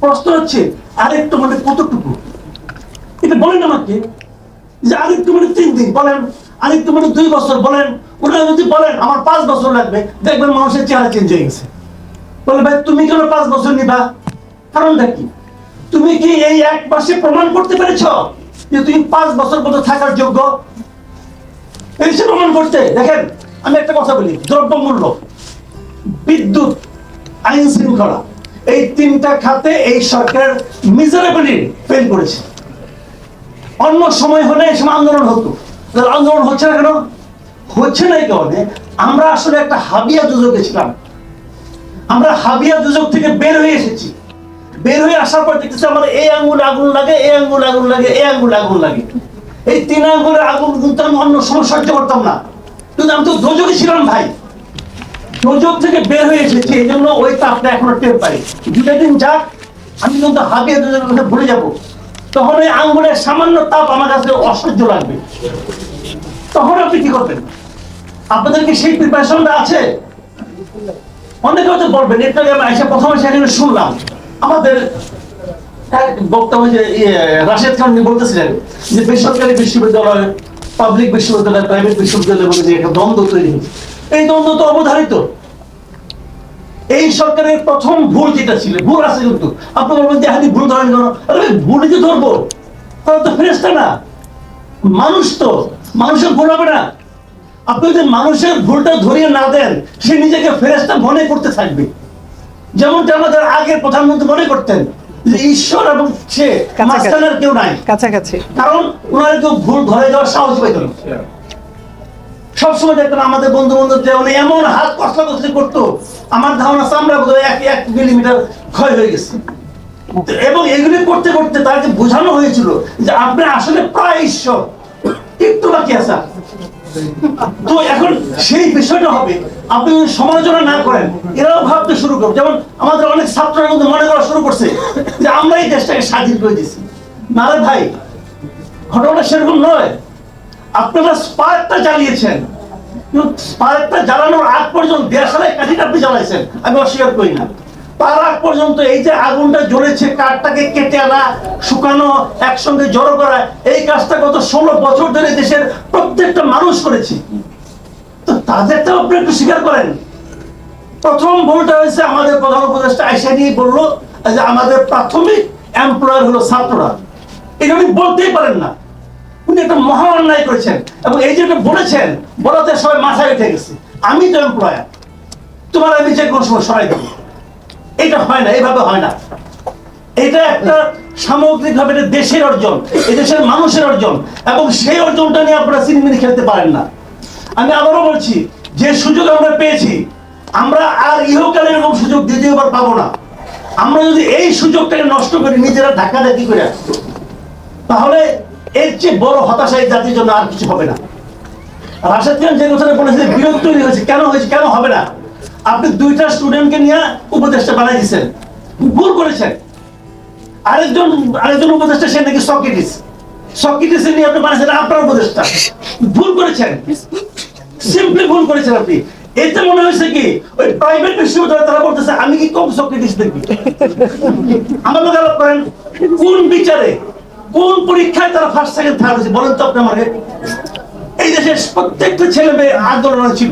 প্রশ্ন হচ্ছে আরেকটু মানে কতটুকু, এটা বলেন আমাকে, যে আরেকটু মানে 3 দিন বলেন, আরেকটু মানে 2 বছর বলেন। ওনারা যদি বলেন আমার 5 বছর লাগবে, দেখবেন মানুষের চেহারা চেঞ্জ হয়ে গেছে। বলে ভাই তুমি কেন 5 বছর নিবা? কারণটা কি? তুমি কি এই 1 মাসে প্রমাণ করতে পেরেছো যে তুমি 5 বছর পর্যন্ত থাকার যোগ্য? এই সে প্রমাণ করতে দেখেন, আমি একটা কথা বলি, দ্রব্যমূল্য, বিদ্যুৎ, আইন শৃঙ্খলা, এই 3টা খাতে এই সরকার মিজারেবলি ফেল করেছে। অন্য সময় হলে এই সময় আন্দোলন হতো, আন্দোলন হচ্ছে না কেন? হচ্ছে না এই কারণে আমরা আসলে একটা হাবিয়া দুজকে ছিলাম। আমরা হাবিয়া দুজক থেকে বের হয়ে এসেছি। বের হয়ে আসার পর দেখতেছি আমার এই আঙ্গুলে আগুন লাগে, এই আঙ্গুলে আগুন লাগে, এই আঙ্গুলে আগুন লাগে। এই 3 আঙ্গুলের আগুন কিন্তু আমি অন্য সময় সহ্য করতাম না, কিন্তু আমি তো দোজকে ছিলাম ভাই। দোজক থেকে বের হয়ে এসেছি, এই জন্য ওই তাপটা এখনো টের পাই। 2 দিন যাক, আমি কিন্তু হাবিয়া দুজকের কথা ভুলে যাবো। তখন ওই আঙ্গুলের সামান্য তাপ আমার কাছে অসহ্য লাগবে। তখন আপনি কি করবেন? আপনাদের কি সেই প্রিপারেশনটা আছে? অনেকে হয়তো বলবেন, এটা আমি এসে প্রথমে সেখানে শুনলাম আমাদের এক বক্তব্য যে রাশেদ খান বলতেছিলেন যে বেসরকারি বিশ্ববিদ্যালয়, পাবলিক বিশ্ববিদ্যালয়, প্রাইভেট বিশ্ববিদ্যালয়ের মধ্যে যে একটা দ্বন্দ্ব তৈরি হয়েছে, এই দ্বন্দ্ব তো অবধারিত। এই সরকারের প্রথম ভুল যেটা ছিল, ভুল আছে কিন্তু আপনি বলবেন যে হাতি ভুল ধরেন কেন? আরে ভুলই তো ধরবো, তারা তো ফেরেশতা না, মানুষ তো, মানুষের ভুল হবে না? আপনি যদি মানুষের ভুলটা ধরিয়ে না দেন, সে নিজেকে ফেরেশতা মনে করতে থাকবে। যেমনটা আমাদের আগের প্রধানমন্ত্রী মনে করতেন যে ঈশ্বর এবং সে মাঝখানের কেউ নাই, কাছাকাছি, কারণ ওনারা কেউ ভুল ধরে যাওয়ার সাহস পাইত না। সবসময় দেখতেন আমাদের বন্ধু বান্ধব এমন হাত কষ্ট করতো, আমার ধারণা চামড়া বোধহয় 1 মিলিমিটার ক্ষয় হয়ে গেছে। এবং এগুলি করতে করতে তাকে বোঝানো হয়েছিল যে আপনি আসলে প্রায় ঈশ্বর, একটু বাকি আছে। তো এখন সেই বিষয়টা হবে, আপনি যদি সমালোচনা না করেন, এরাও ভাবতে শুরু করবে। যেমন আমাদের অনেক ছাত্ররা কিন্তু মনে করা শুরু করছে যে আমরা এই দেশটাকে স্বাধীন করে দিচ্ছি। না রে ভাই, ঘটনাটা সেরকম নয়। আপনারা স্পার্কটা জ্বালিয়েছেন, কিন্তু স্পার্কটা জ্বালানোর আগ পর্যন্ত দেশালাই কাঠিটা আপনি জ্বালাইছেন, আমি অস্বীকার করি না। তার আগ পর্যন্ত এই যে আগুনটা জ্বলেছে, কাঠটাকে কেটে আনা, শুকানো, একসঙ্গে জড়ো করা, এই কাজটা গত 16 বছর ধরে দেশের প্রত্যেকটা মানুষ করেছি। তো তাদেরটাও আপনি একটু স্বীকার করেন। প্রথম ভুলটা হয়েছে আমাদের প্রধান উপদেষ্টা আইসা নিয়ে বললো যে আমাদের প্রাথমিক এমপ্লয়ার হলো ছাত্ররা। এটা উনি বলতেই পারেন না, উনি একটা মহা অন্যায় করেছেন। এবং এই যেটা বলেছেন, বলাতে সবাই মাথায় উঠে গেছে, আমি তো এমপ্লয়ার, তোমার আমি যে কোনো সময় সরাই দেবো। এটা হয় না, এইভাবে হয় না। এটা একটা সামগ্রিকভাবে দেশের অর্জন, এই দেশের মানুষের অর্জন, এবং সেই অর্জনটা নিয়ে আপনারা চিনিমিনি খেলতে পারেন না। আমি আবারও বলছি, যে সুযোগ আমরা পেয়েছি, আমরা আর ইহকালে এরকম সুযোগ দ্বিতীয়বার পাবো না। আমরা যদি এই সুযোগটাকে নষ্ট করি, নিজেরা ধাক্কাধাক্কি করে, তাহলে এর চেয়ে বড় হতাশা এই জাতির জন্য আর কিছু হবে না। রাশেদ খান যে কথাটা বলেছিলেন, বিরোধ তৈরি হয়েছে, কেন হয়েছে, কেন হবে না? আপনি 2টা স্টুডেন্টকে নিয়ে উপদেষ্টা বানাই দিচ্ছেন, ভুল করেছেন। আরেকজন উপদেষ্টা, সে নাকি সক্রেটিস নিয়ে আপনি বানাইছেন আপনার উপদেষ্টা, ভুল করেছেন, সিম্পলি ভুল করেছেন আপনি। এতে মনে হয়েছে কি ওই প্রাইভেট বিশ্ববিদ্যালয় তারা বলতেছে আমি কি কম সক্রেটিস দেখি? আমার লোক আলাপ করেন, কোন বিচারে, কোন পরীক্ষায় তারা ফার্স্ট সেকেন্ড থার্ড হয়েছে বলেন তো আপনি আমাকে? এই দেশের প্রত্যেকটা ছেলে মেয়ে আন্দোলনে ছিল,